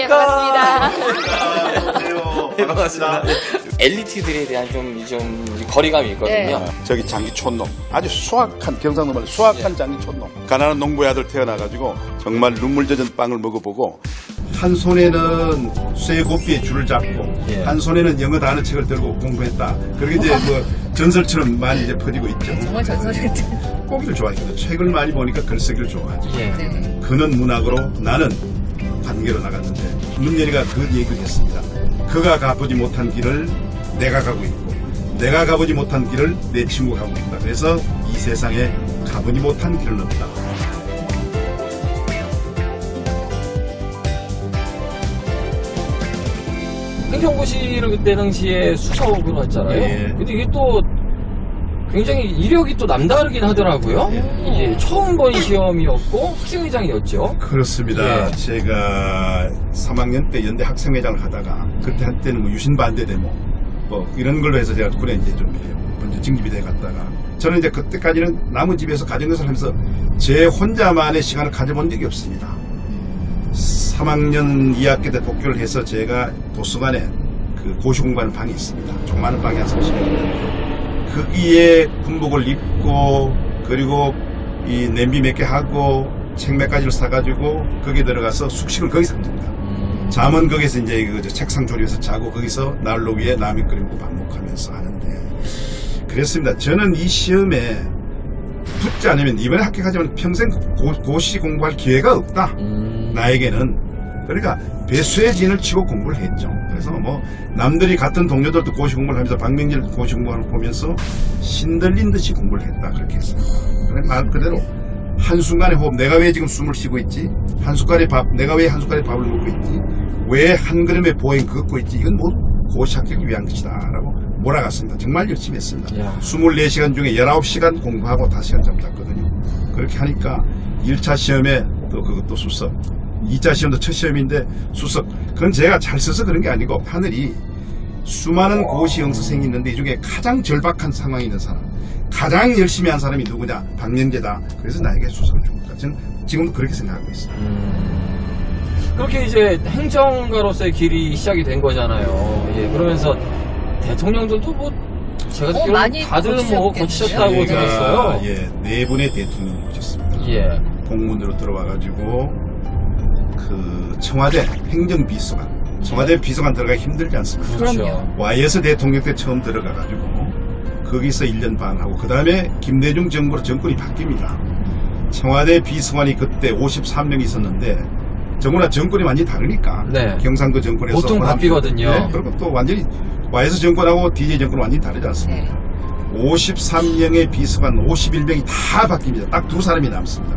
예, 반갑습니다. 안녕하세요. 네, 반갑습니다. 엘리트들에 대한 좀 거리감이 있거든요. 네. 저기 장기촌놈, 아주 수확한 경상도 말 수확한 장기촌놈. 가난한 농부의 아들 태어나가지고 정말 눈물 젖은 빵을 먹어보고 한 손에는 쇠고삐에 줄을 잡고 예. 한 손에는 영어 단어 책을 들고 공부했다. 그렇게 이제 뭐 전설처럼 많이 이제 퍼지고 있죠. 정말 전설이 같은. 보기를 좋아했거든. 책을 많이 보니까 글쓰기를 좋아하지. 예. 그는 문학으로 나는 관계로 나갔는데 문열이가 그 얘기를 했습니다. 그가 가보지 못한 길을 내가 가고 있고 내가 가보지 못한 길을 내 친구가 가고 있다. 그래서 이 세상에 가보지 못한 길은 없다. 행정고시를 그때 당시에 수석으로 했잖아요. 예. 근데 이게 또 굉장히 이력이 또 남다르긴 하더라고요. 이게 처음 본 시험이었고 학생회장이었죠. 그렇습니다. 예. 제가 3학년 때 연대 학생회장을 하다가 그때 한때는 뭐 유신 반대 데모 뭐 이런 걸로 해서 제가 군에 이제 좀 먼저 징집이 돼 갔다가 저는 이제 그때까지는 남은 집에서 가정교사를 하면서 제 혼자만의 시간을 가져본 적이 없습니다. 3학년 2학기 때 복귀를 해서 제가 도서관에 그 고시 공부하는 방이 있습니다. 조그마한 방이 한 30명. 거기에 군복을 입고 그리고 이 냄비 몇 개 하고 책 몇 가지를 사가지고 거기에 들어가서 숙식을 거기서 합니다. 잠은 거기서 이제 그 책상 조리에서 자고 거기서 난로 위에 라면 끓이고 밥 먹고 하면서 하는데 그랬습니다. 저는 이 시험에 붙지 않으면 이번에 합격하지만 평생 고시 공부할 기회가 없다. 나에게는. 그러니까 배수의 진을 치고 공부를 했죠. 그래서 뭐 남들이 같은 동료들도 고시 공부를 하면서 박명길 고시 공부하는 거 보면서 신들린 듯이 공부를 했다. 그렇게 했습니다. 그래 말 그대로 한순간의 호흡, 내가 왜 지금 숨을 쉬고 있지? 한 숟갈의 밥, 내가 왜 한 숟갈의 밥을 먹고 있지? 왜 한 그릇의 보행 걷고 있지? 이건 뭐 고시 합격을 위한 것이다. 라고 몰아갔습니다. 정말 열심히 했습니다. 야. 24시간 중에 19시간 공부하고 5시간 잠 잤거든요. 그렇게 하니까 1차 시험에 또 그것도 수석, 2차 시험도 첫 시험인데 수석. 그건 제가 잘 써서 그런 게 아니고 하늘이 수많은 고시 영수생이 있는데 이 중에 가장 절박한 상황에 있는 사람, 가장 열심히 한 사람이 누구냐? 박명재다. 그래서 나에게 수석을 준 겁니다. 저는 지금도 그렇게 생각하고 있어요. 그렇게 이제 행정가로서의 길이 시작이 된 거잖아요. 예, 그러면서 대통령들도 뭐 제가 듣기로는 많이 다들 뭐 거치셨다고 예. 들었어요. 예, 4분의 대통령이 오셨습니다. 예. 공문으로 들어와가지고 그 청와대 행정비서관, 청와대 비서관 들어가기 힘들지 않습니까? 그렇죠. YS 대통령 때 처음 들어가가지고 거기서 1년 반 하고 그 다음에 김대중 정부로 정권이 바뀝니다. 청와대 비서관이 그때 53명 있었는데 정부나 정권이 완전히 다르니까 네. 경상도 정권에서 보통 바뀌거든요. 네, 그리고 또 완전히 YS 정권하고 DJ 정권은 완전히 다르지 않습니까? 53명의 비서관 51명이 다 바뀝니다. 딱 2사람이 남습니다.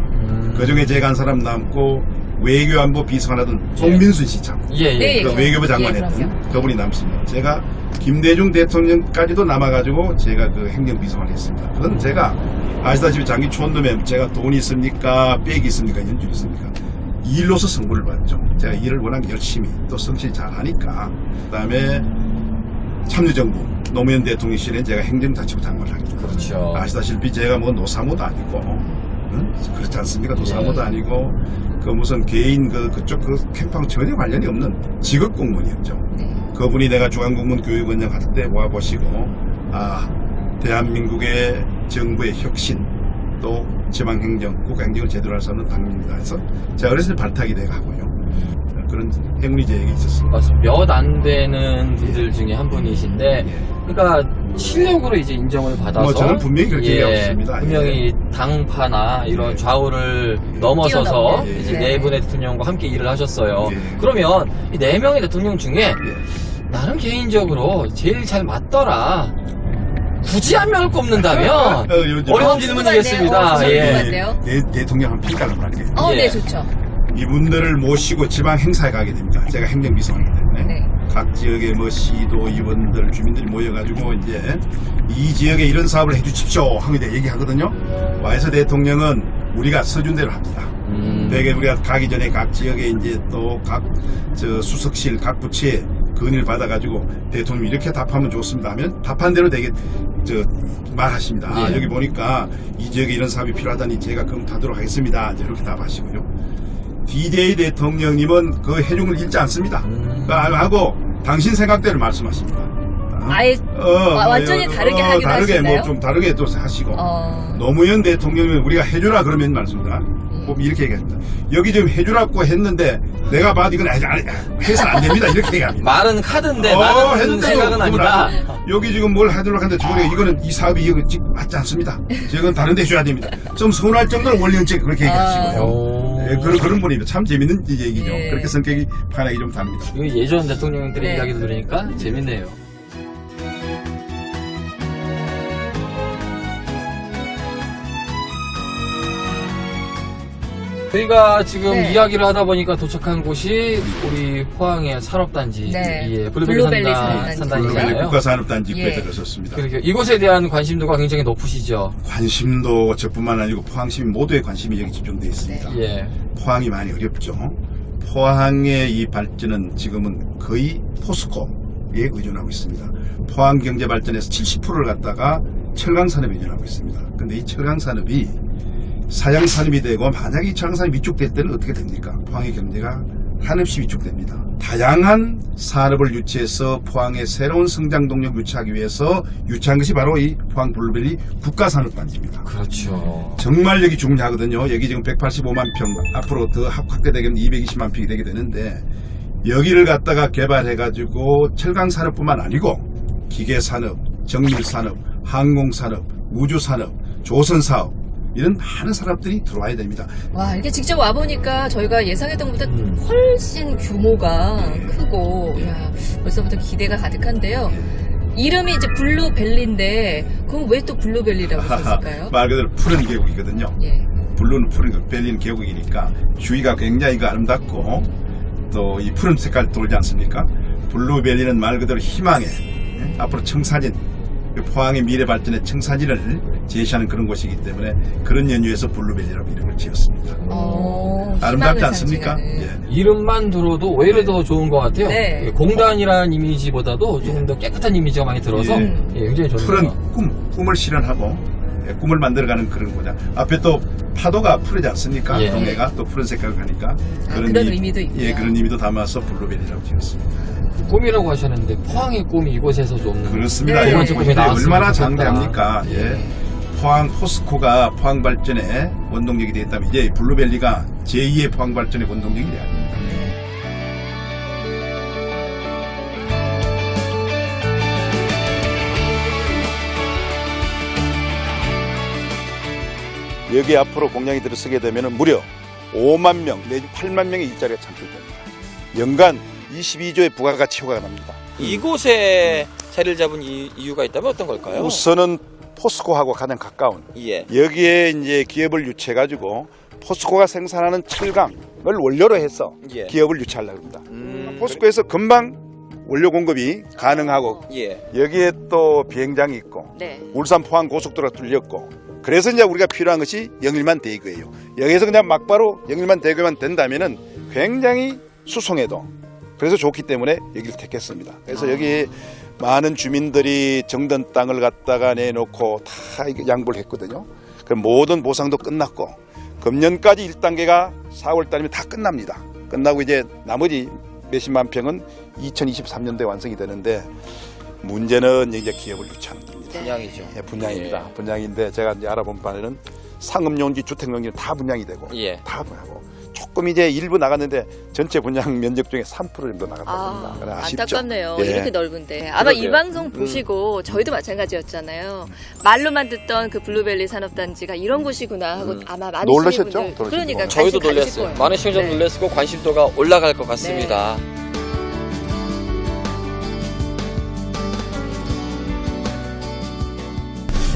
그중에 제가 한 사람 남고 외교안보 비서관 하던 송민순 씨 참. 예, 예. 네, 그 외교부 장관 예, 했던 그럼요. 그분이 남습니다. 제가 김대중 대통령까지도 남아가지고 제가 그 행정비서관을 했습니다. 그건 제가 아시다시피 장기 촌놈에 제가 돈이 있습니까? 빽이 있습니까? 연줄이 있습니까? 일로서 선물을 받죠. 제가 일을 워낙 열심히 또 성실히 잘 하니까. 그 다음에 참여정부 노무현 대통령실에 제가 행정자치부 장관을 하게 됩니다. 그렇죠. 아시다시피 제가 뭐 노사모도 아니고 그렇지 않습니까? 노사모도 예. 아니고 그 무슨 개인 그쪽 그 캠프하고 전혀 관련이 없는 직업 공무원이었죠. 그분이 내가 중앙공무원 교육원장 할 때 와보시고 대한민국의 정부의 혁신 또 지방행정, 국가행정을 제대로 할 수 없는 당입니다. 해서 제가 어렸을 때 발탁이 돼가고요. 그런 행운이 제게 있었습니다. 몇 안 되는 분들 중에 한 분이신데, 그러니까 실력으로 이제 인정을 받아서 뭐 저는 분명히 그렇게 얘기하고 있습니다. 분명히 당파나 이런 예. 좌우를 넘어서서 뛰어넘는. 이제 예. 네 분의 대통령과 함께 일을 하셨어요. 예. 그러면 이 네 명의 대통령 중에 예. 나는 개인적으로 제일 잘 맞더라. 굳이 한 명을 꼽는다면 요즘 어려운 질문이겠습니다. 예. 대통령 한 평가를 말이에요. 예. 네, 좋죠. 이분들을 모시고 지방 행사에 가게 됩니다. 제가 행정비서관이기 때문에 네. 각 지역의 뭐 시도 의원들 주민들이 모여가지고 이제 이 지역에 이런 사업을 해주십시오 하고 이제 얘기하거든요. 와이서 대통령은 우리가 서준대로 합니다. 되게 우리가 가기 전에 각 지역에 이제 또 각 수석실 각 부처에 건의를 받아가지고 대통령이 이렇게 답하면 좋습니다 하면 답한 대로 되게 말하십니다. 예. 여기 보니까 이 지역에 이런 사업이 필요하다니 제가 검토하도록 하겠습니다. 이제 이렇게 답하시고요. DJ 대통령님은 그 해중을 잃지 않습니다. 하고 당신 생각대로 말씀하십니다. 아예 완전히 다르게 하기도 다르게 하시나요? 좀 다르게 또 하시고 어. 노무현 대통령은 우리가 해주라 그러면 말씀입니다. 뭐 이렇게 얘기합니다. 여기 지금 해주라고 했는데 내가 봐도 이건 해서는 안 됩니다. 이렇게 얘기합니다. 말은 카드인데 나는 했는데도 생각은 아니다. 여기 지금 뭘 하도록 하는데 저번에 이거는 이 사업이 이거 지금 맞지 않습니다. 이건 다른 데 줘야 됩니다. 좀 서운할 정도로 원리원칙 그렇게 얘기하시고요. 예, 그런 분입니다. 참 재밌는 얘기죠. 예. 그렇게 성격이 판하기 좀 다릅니다. 이거 예전 대통령들의 네. 이야기도 들으니까 재밌네요. 저희가 지금 네. 이야기를 하다 보니까 도착한 곳이 우리 포항의 산업단지, 네. 예, 블루벨리 산단지잖아요. 블루벨리 국가산업단지 입구에 예. 들어섰습니다. 그렇게 이곳에 대한 관심도가 굉장히 높으시죠. 관심도 저뿐만 아니고 포항 시민 모두의 관심이 여기 집중되어 있습니다. 예. 포항이 많이 어렵죠. 포항의 이 발전은 지금은 거의 포스코에 의존하고 있습니다. 포항 경제 발전에서 70%를 갖다가 철강 산업에 의존하고 있습니다. 근데 이 철강 산업이 사양 산업이 되고 만약에 이 철강 산업이 위축될 때는 어떻게 됩니까? 포항의 경제가 한없이 위축됩니다. 다양한 산업을 유치해서 포항의 새로운 성장 동력 유치하기 위해서 유치한 것이 바로 이 포항 블루벨리 국가산업단지입니다. 그렇죠. 정말 여기 중요하거든요. 여기 지금 185만 평, 앞으로 더 확대되면 220만 평이 되게 되는데 여기를 갖다가 개발해가지고 철강산업뿐만 아니고 기계산업, 정밀산업, 항공산업, 우주산업, 조선사업 이런 많은 산업들이 들어와야 됩니다. 와, 이렇게 직접 와보니까 저희가 예상했던 것보다 훨씬 규모가 크고, 야, 벌써부터 기대가 가득한데요. 이름이 이제 블루벨리인데, 그럼 왜 또 블루벨리라고 썼을까요? 말 그대로 푸른 계곡이거든요. 예. 블루는 푸른 계곡, 벨리는 계곡이니까 주위가 굉장히 아름답고 또 이 푸른 색깔 돌지 않습니까? 블루벨리는 말 그대로 희망의 앞으로 청사진, 포항의 미래 발전의 청사진을 제시하는 그런 곳이기 때문에 그런 연유에서 블루벨리라고 이름을 지었습니다. 아름답지 희망을 않습니까? 상징하는. 예. 이름만 들어도 오히려 더 좋은 것 같아요. 네. 예, 공단이라는 이미지보다도 조금 더 깨끗한 이미지가 많이 들어서 예. 예, 굉장히 푸른 좋네요. 꿈을 실현하고 꿈을 만들어가는 그런 거죠. 앞에 또 파도가 푸르지 않습니까? 예. 동해가 또 푸른 색깔을 하니까 그런 의미도 있구나. 예, 그런 의미도 담아서 블루벨리라고 지었습니다. 꿈이라고 하셨는데 포항의 꿈이 이곳에서 좀 그렇습니다. 네. 여기 조금이 보시면 나왔으면 얼마나 좋겠다. 장대합니까? 예. 포항 포스코가 포항 발전의 원동력이 되었다면 이제 블루벨리가 제2의 포항 발전의 원동력이 돼야 됩니다. 여기 앞으로 공장이 들어서게 되면 무려 5만 명 내지 8만 명의 일자리가 창출됩니다. 연간 22조의 부가가치효과가 납니다. 이곳에 자리를 잡은 이유가 있다면 어떤 걸까요? 우선은 포스코하고 가장 가까운 예. 여기에 이제 기업을 유치해가지고 포스코가 생산하는 철강을 원료로 해서 예. 기업을 유치하려고 합니다. 포스코에서 금방 원료 공급이 가능하고 예. 여기에 또 비행장이 있고 네. 울산 포항 고속도로가 뚫렸고 그래서 이제 우리가 필요한 것이 영일만 대교예요. 여기서 그냥 막바로 영일만 대교만 된다면은 굉장히 수송해도 그래서 좋기 때문에 여기를 택했습니다. 그래서 여기 많은 주민들이 정든 땅을 갖다가 내놓고 다 양보를 했거든요. 그럼 모든 보상도 끝났고 금년까지 1단계가 4월 달이면 다 끝납니다. 끝나고 이제 나머지 몇십만 평은 2023년도에 완성이 되는데 문제는 이제 기업을 유치하는 겁니다. 분양이죠. 예, 분양입니다. 분양인데 제가 이제 알아본 바에는 상업용지, 주택용지 다 분양이 되고 예. 다 분양하고 조금 이제 일부 나갔는데 전체 분양 면적 중에 3% 정도 나갔다고 합니다. 그래, 아쉽죠? 안타깝네요. 예. 이렇게 넓은데. 아마 이 그러게요. 방송 보시고 저희도 마찬가지였잖아요. 말로만 듣던 그 블루벨리 산업단지가 이런 곳이구나 하고 아마 많은 놀라셨죠? 시민분들 들으시고. 그러니까 저희도 관심 가지실 놀랐어요. 거예요. 많은 시청자도 네. 놀랐고 관심도가 올라갈 것 같습니다.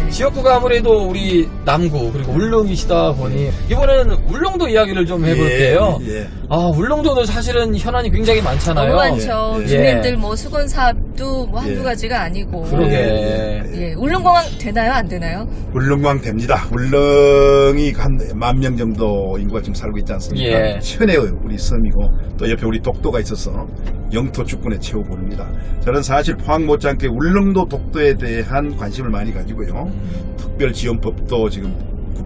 지역구가 아무래도 우리 남구 그리고 울릉이시다 보니 이번에는 울릉도 이야기를 좀 해볼게요. 예, 예. 아 울릉도도 사실은 현안이 굉장히 많잖아요. 너무 많죠. 예. 주민들 뭐 수건 사업도 뭐 한두 예. 가지가 아니고. 그러게. 예. 울릉공항 되나요? 안 되나요? 울릉광 됩니다. 울릉이 한 10,000명 정도 인구가 지금 살고 있지 않습니까? 예. 현해의 우리 섬이고 또 옆에 우리 독도가 있어서 영토 주권의 최후 보입니다. 저는 사실 포항 못지않게 울릉도 독도에 대한 관심을 많이 가지고요. 특별지원법도 지금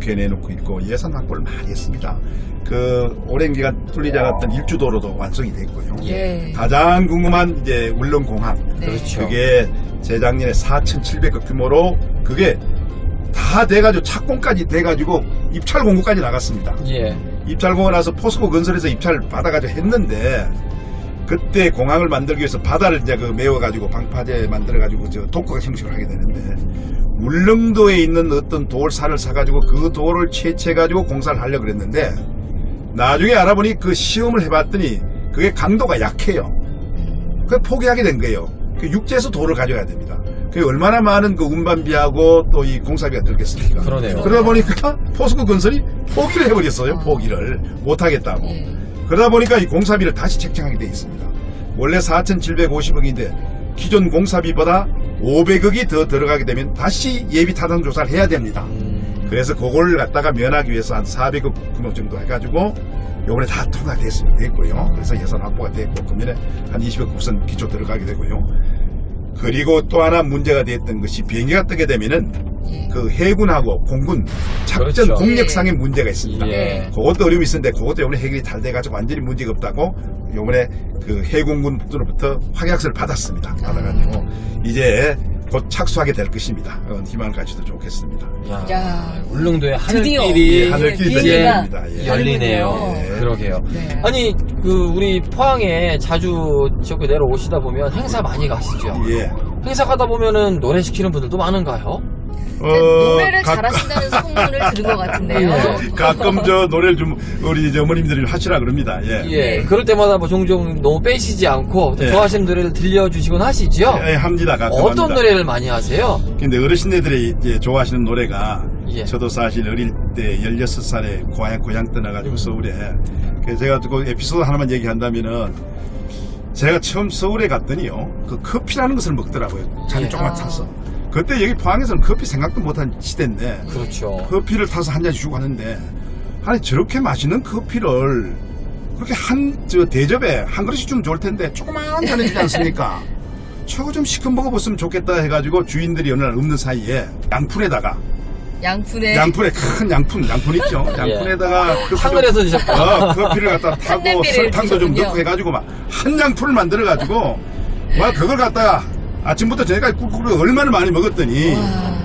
국회에 내놓고 있고 예산 확보를 많이 했습니다. 그 오랜 기간 뚫리지 않았던 일주도로도 완성이 됐고요. 예. 가장 궁금한 이제 울릉공항. 네. 그렇죠. 그게 재작년에 4,700억 규모로 그게 다 돼가지고 착공까지 돼가지고 입찰 공고까지 나갔습니다. 예. 입찰 공고 나서 포스코 건설에서 입찰 받아가지고 했는데 그때 공항을 만들기 위해서 바다를 이제 그 메워가지고 방파제 만들어가지고 저 독거가 형식을 하게 되는데 울릉도에 있는 어떤 돌산을 사가지고 그 돌을 채취해가지고 공사를 하려고 그랬는데 나중에 알아보니 그 시험을 해봤더니 그게 강도가 약해요. 그래서 포기하게 된 거예요. 그 육지에서 돌을 가져야 됩니다. 그게 얼마나 많은 그 운반비하고 또 이 공사비가 들겠습니까? 그러네요. 그러다 보니까 포스코 건설이 포기를 해버렸어요. 포기를 못하겠다고. 예. 그러다 보니까 이 공사비를 다시 책정하게 돼 있습니다. 원래 4,750억인데 기존 공사비보다 500억이 더 들어가게 되면 다시 예비 타당 조사를 해야 됩니다. 그래서 그걸 갖다가 면하기 위해서 한 400억 규모 정도 해가지고 요번에 다 통과됐고요. 그래서 예산 확보가 됐고 금년에 한 20억 국선 기초 들어가게 되고요. 그리고 또 하나 문제가 됐던 것이 비행기가 뜨게 되면은 그 해군하고 공군 작전 그렇죠. 공력상의 문제가 있습니다. 예. 그것도 어려움이 있었는데 그것도 이번에 해결이 잘 돼가지고 완전히 문제가 없다고 이번에 그 해군군으로부터 확약서를 받았습니다. 받아가지고 이제 곧 착수하게 될 것입니다. 희망을 가지도 좋겠습니다. 야. 울릉도의 드디어. 하늘길이 예, 하늘길이 비행기가 열립니다. 예. 열리네요. 예. 그러게요. 네. 아니 그 우리 포항에 자주 지역에 내려오시다 보면 행사 많이 가시죠? 예. 행사 가다 보면은 노래 시키는 분들도 많은가요? 노래를 가- 잘하신다는 소문을 들은 것 같은데요. 가끔 저 노래를 좀 우리 이제 어머님들이 하시라 그럽니다. 예. 예. 그럴 때마다 뭐 종종 너무 빼시지 않고 예. 좋아하시는 노래를 들려주시곤 하시죠? 예, 합니다. 가끔 어떤 합니다. 노래를 많이 하세요? 근데 어르신네들이 이제 좋아하시는 노래가 예. 저도 사실 어릴 때 16살에 고향 떠나가지고 서울에 그래서 제가 그 에피소드 하나만 얘기한다면은 제가 처음 서울에 갔더니요 그 커피라는 것을 먹더라고요. 잔 예. 조금만 타서 그때 여기 포항에서는 커피 생각도 못한 시대인데 그렇죠. 커피를 타서 한 잔 주고 하는데 아니 저렇게 맛있는 커피를 그렇게 저 대접에 한 그릇씩 주면 좋을 텐데 조그만 잔에 주지 않습니까? 저거 좀 시큼 먹어봤으면 좋겠다 해가지고 주인들이 어느 날 없는 사이에 양푼에다가 양푼에 양푼에 큰 양푼 있죠? 양푼에다가 그 하늘에서 드셨구나. 커피를 갖다 타고 한냄비를 설탕도 좀 드셨군요. 넣고 해가지고 막 한 양푼을 만들어가지고 막 그걸 갖다가 아침부터 저녁까지 꿀꿀 얼마나 많이 먹었더니 와.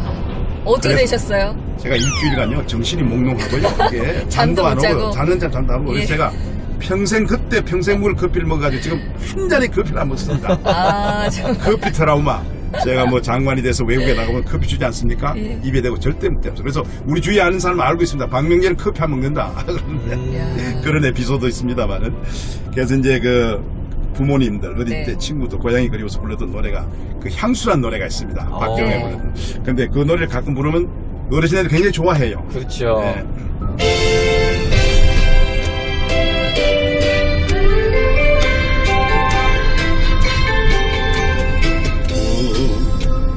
어떻게 그래. 되셨어요? 제가 일주일간요 정신이 몽롱하고요. 이게 잠도 못 안 자고. 오고요. 자는 잠도 안 오고 예. 그래서 제가 평생 먹을 커피를 먹어가지고 지금 한 잔의 커피를 안 먹습니다. 아, 저 커피 트라우마. 제가 뭐 장관이 돼서 외국에 나가면 커피 주지 않습니까? 예. 입에 대고 절대 못 대면서. 그래서 우리 주위에 아는 사람 알고 있습니다. 박명재는 커피 안 먹는다. 야. 그런 에피소드 있습니다만은. 그래서 이제 그 부모님들 어릴 네. 때 친구도 고향이 그리워서 불렀던 노래가 그 향수란 노래가 있습니다. 박경혜 네. 부르는. 근데 그 노래를 가끔 부르면 어르신들이 굉장히 좋아해요. 그렇죠. 네.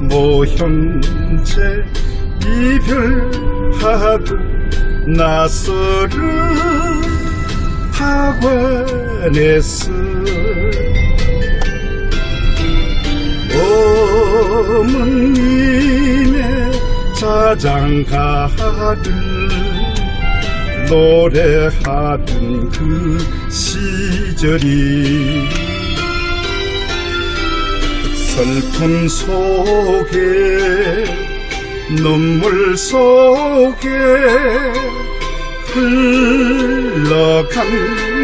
모 형제 이별하고 나서를 학원에서 어머님의 자장가를 노래하던 그 시절이 슬픔 속에 눈물 속에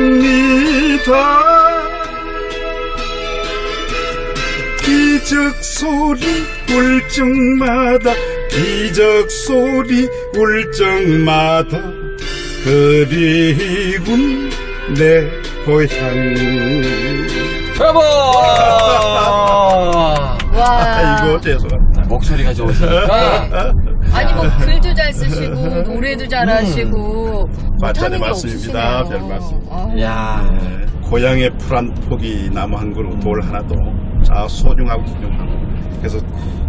흘러갑니다. 기적 소리 울 적마다 기적 소리 울 적마다 그리운 내 고향. 브라보! 와. 아이고 죄송합니다. 목소리가 좋으시니까. 아니 뭐 글도 잘 쓰시고 노래도 잘하시고 맞잖아요. 못하는 게 맞습니다. 없으시네요. 별 말씀. 아. 야. 네, 고향의 풀 한 폭이 나무 한 그루 돌 하나도 소중하고 귀중하고 그래서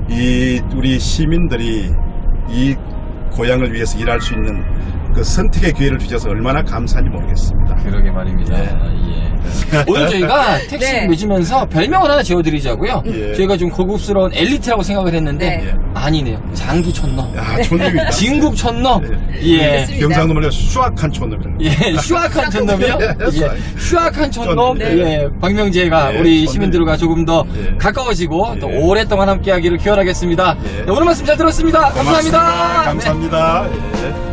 이 우리 시민들이 이 고향을 위해서 일할 수 있는 그 선택의 기회를 주셔서 얼마나 감사한지 모르겠습니다. 그러게 말입니다. 예. 예. 오늘 저희가 택시 네. 맺으면서 별명을 하나 지어드리자고요. 예. 저희가 좀 고급스러운 엘리트라고 생각을 했는데 네. 예. 아니네요. 장기 촌놈, 야, 촌놈이다. 진국 촌놈, 예, 알겠습니다. 경상도말로 수확한 촌놈이라고. 예, 슈악한 촌놈이요. 예, 슈악한 촌놈, 네. 예, 박명재가 예, 우리 촌놈. 시민들과 조금 더 예. 가까워지고 또 예. 오랫동안 함께하기를 기원하겠습니다. 예. 네, 오늘 말씀 잘 들었습니다. 감사합니다. 감사합니다. 예.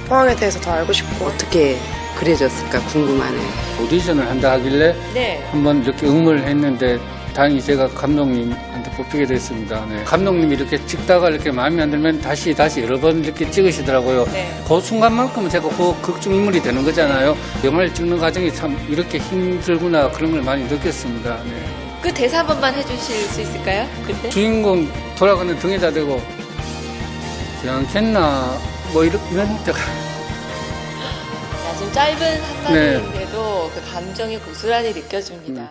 포항에 대해서 더 알고 싶고 어떻게 그려졌을까 궁금하네요. 오디션을 한다 하길래 네. 한번 이렇게 응모를 했는데 다행히 제가 감독님한테 뽑히게 됐습니다. 네. 감독님이 이렇게 찍다가 이렇게 마음에 안 들면 다시 여러 번 이렇게 찍으시더라고요. 네. 그 순간만큼은 제가 그 극중 인물이 되는 거잖아요. 영화를 찍는 과정이 참 이렇게 힘들구나 그런 걸 많이 느꼈습니다. 네. 그 대사 한 번만 해주실 수 있을까요? 그때? 주인공 돌아가는 등에다 대고 괜찮겠나 뭐 이런 데가 좀 짧은 한마디인데도 그 감정이 고스란히 느껴집니다.